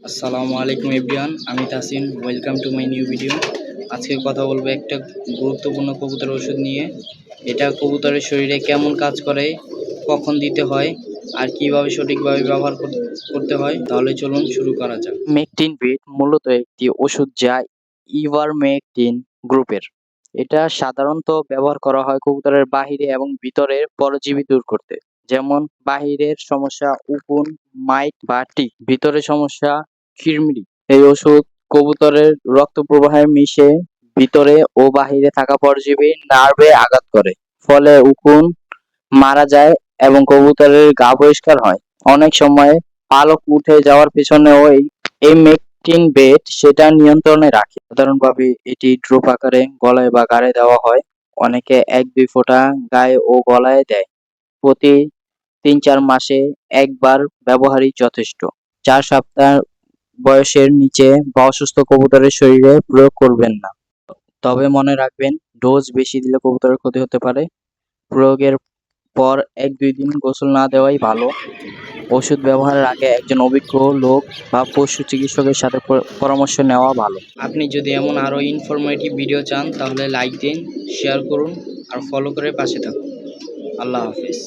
আসসালামু আলাইকুম এভরিওয়ান, আমি Tasin. Welcome to my new video. আজকে কথা বলবো একটা গুরুত্বপূর্ণ কবুতরের ওষুধ নিয়ে। এটা কবুতরের শরীরে কেমন কাজ করে, কখন দিতে হয়, আর কিভাবে সঠিকভাবে ব্যবহার করতে হয়। তাহলে চলুন শুরু করা যাক। মেকটিন বিট মূলত একটি ওষুধ যা ইভারমেকটিন গ্রুপের। এটা সাধারণত ব্যবহার করা হয় কবুতরের বাহিরে এবং ভিতরের পরজীবী দূর করতে, যেমন বাহিরের সমস্যা উকুন, মাইট বা টিক, ভিতরের সমস্যা কিরমিরি। এই ওষুধ কবুতরের রক্ত প্রবাহে মিশে ভিতরে ও বাহিরে থাকা পরজীবী নার্ভে আঘাত করে, ফলে উকুন মারা যায় এবং কবুতরের গা পরিষ্কার হয়। অনেক সময় পালক উঠে যাওয়ার পেছনেও এই মেকটিন বেট সেটা নিয়ন্ত্রণে রাখে। সাধারণভাবে এটি ড্রপ আকারে গলায় বা ঘাড়ে দেওয়া হয়। অনেকে ১-২ ফোঁটা গায়ে ও গলায় দেয়। প্রতি ৩-৪ মাসে একবার ব্যবহারই যথেষ্ট। ৪ সপ্তাহ বয়সের নিচে বা অসুস্থ কবুতরের শরীরে প্রয়োগ করবেন না। তবে মনে রাখবেন, ডোজ বেশি দিলে কবুতরের ক্ষতি হতে পারে। প্রয়োগের পর ১-২ দিন গোসল না দেওয়াই ভালো। ওষুধ ব্যবহারের আগে একজন অভিজ্ঞ লোক বা পশু চিকিৎসকের সাথে পরামর্শ নেওয়া ভালো। আপনি যদি এমন আরও ইনফরমেটিভ ভিডিও চান তাহলে লাইক দিন, শেয়ার করুন আর ফলো করে পাশে থাকুন। আল্লাহ হাফেজ।